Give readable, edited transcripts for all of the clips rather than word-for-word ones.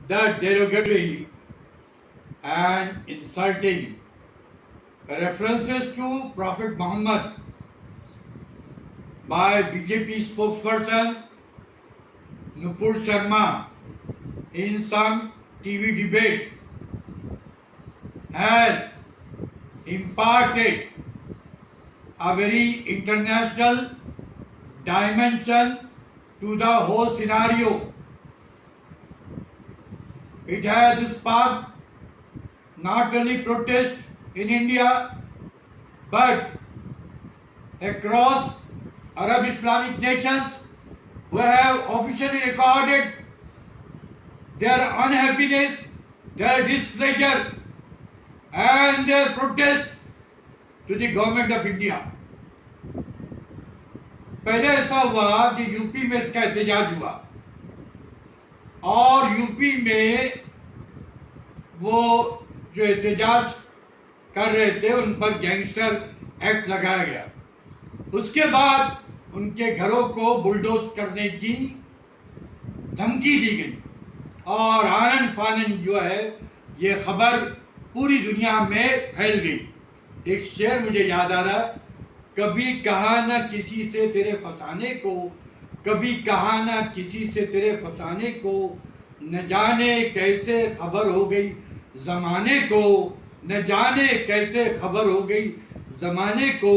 the derogatory and insulting references to Prophet Muhammad by BJP spokesperson Nupur Sharma in some TV debate has imparted a very international dimension to the whole scenario. It has sparked not only protest in India but across Arab Islamic nations who have officially recorded their unhappiness, their displeasure and their protest to the government of India. पहले ऐसा हुआ कि UP में इसका एहतजाज हुआ और UP में वो जो एहतजाज कर रहे थे उन पर गैंगस्टर एक्ट लगाया गया। उसके बाद उनके घरों को बुलडोज करने की धमकी दी गई और आनन फानन जो है ये खबर पूरी दुनिया में फैल गई। एक शेर मुझे याद आ रहा, कभी कहा ना किसी से तेरे फसाने को, कभी कहा ना किसी से तेरे फसाने को, न जाने कैसे खबर हो गई जमाने को, न जाने कैसे खबर हो गई जमाने को।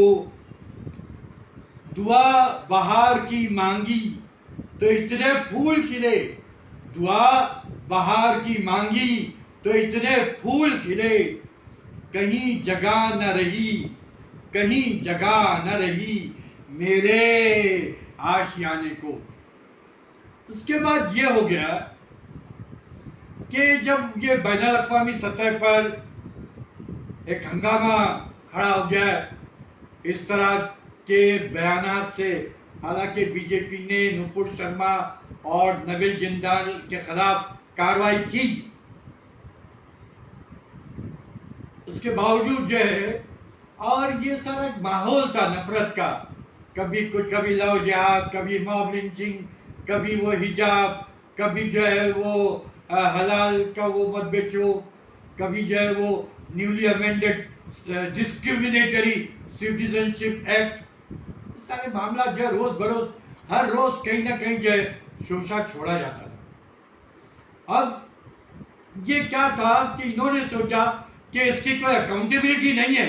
दुआ बहार की मांगी तो इतने फूल खिले, दुआ बहार की मांगी तो इतने फूल खिले, कहीं जगह न रही, कहीं जगह न रही मेरे आशियाने को। उसके बाद ये हो गया कि जब ये बैनुल अक़वामी सतह पर एक हंगामा खड़ा हो गया इस तरह के बयानात से, हालांकि बीजेपी ने नुपुर शर्मा और नबील जिंदाल के खिलाफ कार्रवाई की, उसके बावजूद जो है और ये सारा एक माहौल था नफरत का, कभी कुछ, कभी लव जिहाद, कभी मॉब लिंचिंग, कभी वो हिजाब, कभी जो है वो हलाल का वो मत बेचो, कभी जो है वो newly amended discriminatory citizenship act, सारे मामला जो है रोज बरोज हर रोज कहीं ना कहीं जो है शोषा छोड़ा जाता था। अब ये क्या था कि इन्होंने सोचा कि इसकी कोई अकाउंटेबिलिटी नहीं है,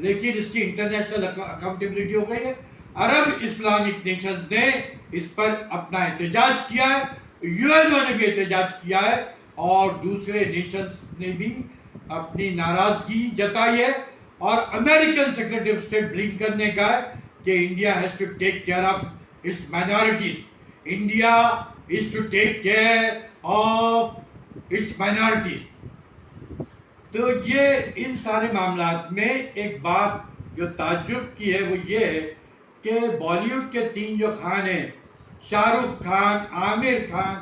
लेकिन इसकी इंटरनेशनल अकाउंटेबिलिटी हो गई है। अरब इस्लामिक नेशंस ने इस पर अपना एहतजाज किया है, यूएनओ ने भी एहतजाज किया है और दूसरे नेशंस ने भी अपनी नाराजगी जताई है और American secretary of state Blinken ने कहा है कि India has to take care of its minorities, India is to take care of its minorities. तो ये इन सारे मामलात में एक बात जो ताज्जुब की है वो ये है कि बॉलीवुड के तीन जो खान हैं, शाहरुख खान, आमिर खान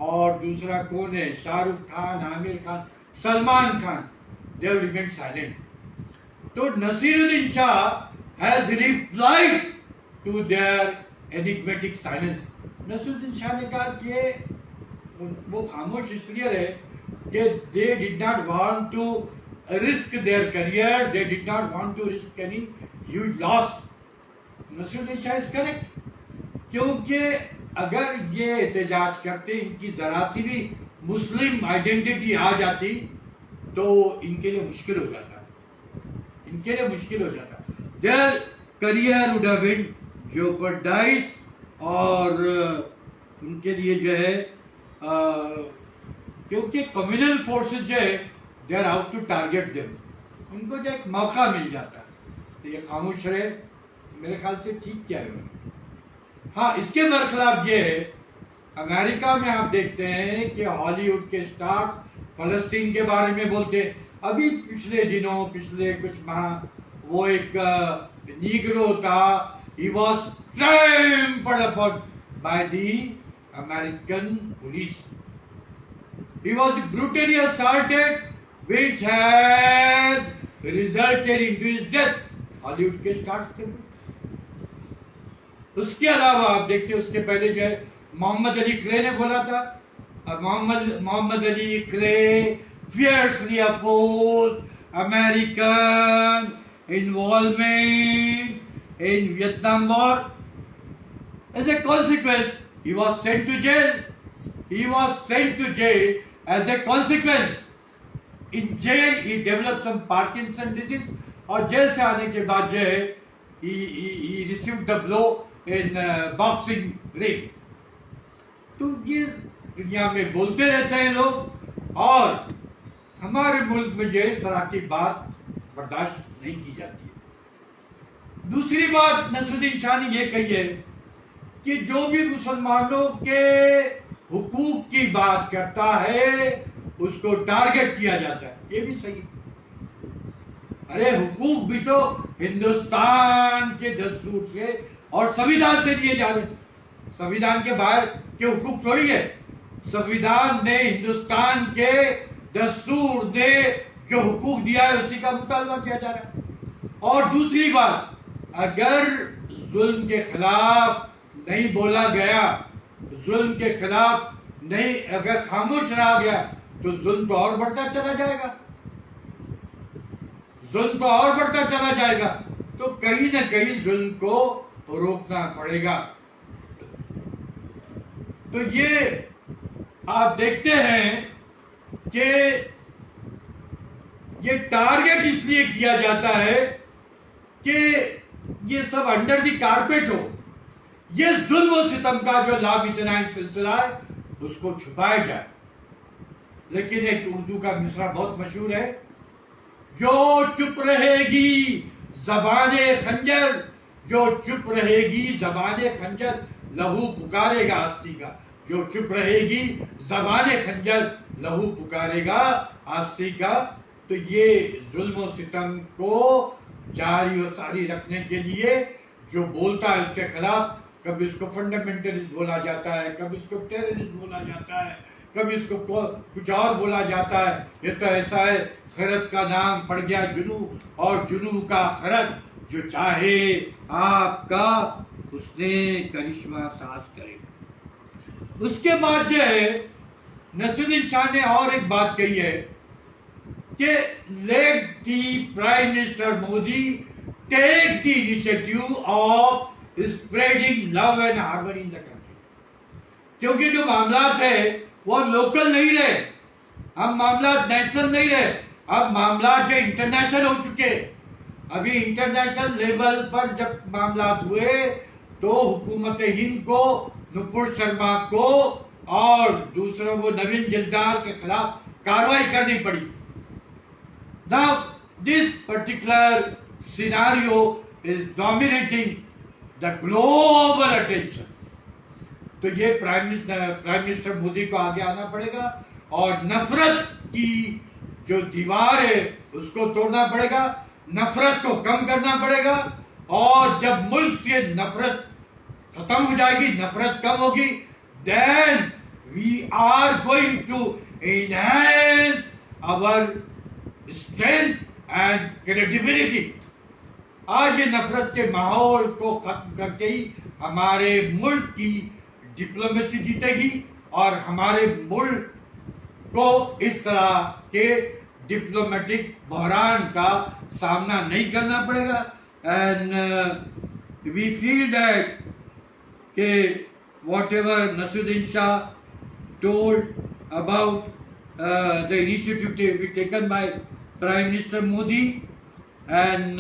और दूसरा कौन है, Shahrukh Khan, Aamir Khan, Salman Khan, they have remained silent. तो Naseeruddin Shah has replied to their enigmatic silence. Naseeruddin Shah ने कहा कि वो खामोश इसलिए रहे कि they did not want to risk their career, they did not want to risk any huge loss. Naseeruddin Shah is correct, क्योंकि अगर ये एहतजाज करते, इनकी जरा सी भी मुस्लिम आइडेंटिटी आ जाती तो इनके लिए मुश्किल हो जाता, इनके लिए मुश्किल हो जाता। Their career would have been jeopardized और उनके लिए जो है क्योंकि कम्युनल फोर्सेस जो है they are out to target them, उनको जो एक मौका मिल जाता तो ये खामोश रहे, मेरे ख्याल से ठीक किया है उन्होंने। हाँ, इसके बरखिलाफ ये है, अमेरिका में आप देखते हैं कि हॉलीवुड के स्टार फलस्तीन के बारे में बोलते हैं। अभी पिछले दिनों, पिछले कुछ माह वो एक नीग्रो था, he was trampled upon by the American police. He was brutally assaulted, which has resulted into his death. Hollywood के स्टार्स के। उसके अलावा आप देखते उसके पहले जो है मोहम्मद अली क्ले ने बोला था Muhammad Ali Clay fiercely opposed American involvement in Vietnam War. As a consequence, he was sent to jail. He was sent to jail as a consequence. In jail, he developed some Parkinson disease. और jail से आने के बाद जो है he received the blow in boxing ring. तो ये दुनिया में बोलते रहते हैं लोग, और हमारे मुल्क में जो है इस तरह की बात बर्दाश्त नहीं की जाती है। दूसरी बात नसरुद्दीन शाह ने ये कही है कि जो भी मुसलमानों के हुकूक की बात करता है उसको टारगेट किया जाता है। ये भी सही है। अरे हुकूक भी तो हिंदुस्तान के दस्तूर से और संविधान से दिए जा रहे हैं। संविधान के बाहर के हुकूक थोड़ी है। संविधान ने, हिंदुस्तान के दस्तूर ने जो हुकूक दिया है उसी का मुतालबा किया जा रहा है। और दूसरी बात, अगर जुल्म के खिलाफ नहीं बोला गया, जुल्म के खिलाफ नहीं, अगर खामोश रहा गया तो जुल्म तो और बढ़ता चला जाएगा, जुल्म तो और बढ़ता चला जाएगा। तो कहीं ना कहीं जुल्म को रोकना पड़ेगा। तो ये आप देखते हैं कि ये टारगेट इसलिए किया जाता है कि ये सब अंडर द कारपेट हो। ये जुल्म और सितम का जो लाबितनाई सिलसिला है उसको छुपाया जाए। लेकिन एक उर्दू का मिसरा बहुत मशहूर है, जो चुप रहेगी ज़बाने खंजर, जो चुप रहेगी ज़बाने खंजर, लहू पुकारेगा आस्ती का। जो चुप रहेगी ज़बाने खंजर, लहू पुकारेगा आस्ती का। तो ये जुल्म और सितम को जारी और सारी रखने के लिए जो बोलता है उसके खिलाफ, कभी इसको फंडामेंटलिस्ट बोला जाता है, कभी इसको टेररिस्ट बोला जाता है, कभी इसको कुछ और बोला जाता है। ये तो ऐसा है, खरत का नाम पड़ गया जुनू, और जुनू का खरत, जो चाहे आपका उसने करिश्मा साज करेगा। उसके बाद जो है नसरुद्दीन शाह ने और एक बात कही है कि let the prime minister Modi take the initiative of spreading love and harmony in the country. क्योंकि जो मामलात है वो लोकल नहीं रहे, अब मामलात नेशनल नहीं रहे, अब मामलात जो इंटरनेशनल हो चुके। अभी इंटरनेशनल लेवल पर जब मामलात हुए तो हुकूमत हिंद को, नुपुर शर्मा को और दूसरों को, नवीन जलदार के खिलाफ कार्रवाई करनी पड़ी। Now this particular scenario is dominating the global attention. तो ये प्राइम मिनिस्टर मोदी को आगे आना पड़ेगा और नफरत की जो दीवार है उसको तोड़ना पड़ेगा, नफरत को कम करना पड़ेगा। और जब मुल्क से नफरत खत्म हो जाएगी, नफरत कम होगी, then we are going to enhance our strength and credibility. आज ये नफरत के माहौल को खत्म करके ही हमारे मुल्क की डिप्लोमेसी जीतेगी और हमारे मुल्क को इस तरह के डिप्लोमेटिक बहरान का सामना नहीं करना पड़ेगा। एंड वी फील दैट कि whatever Nasruddin Shah told about the initiative taken by Prime Minister Modi, and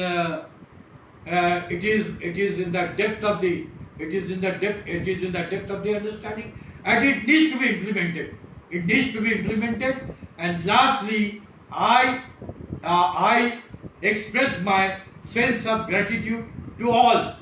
it is in the depth of the understanding, and it needs to be implemented. It needs to be implemented. And lastly, I express my sense of gratitude to all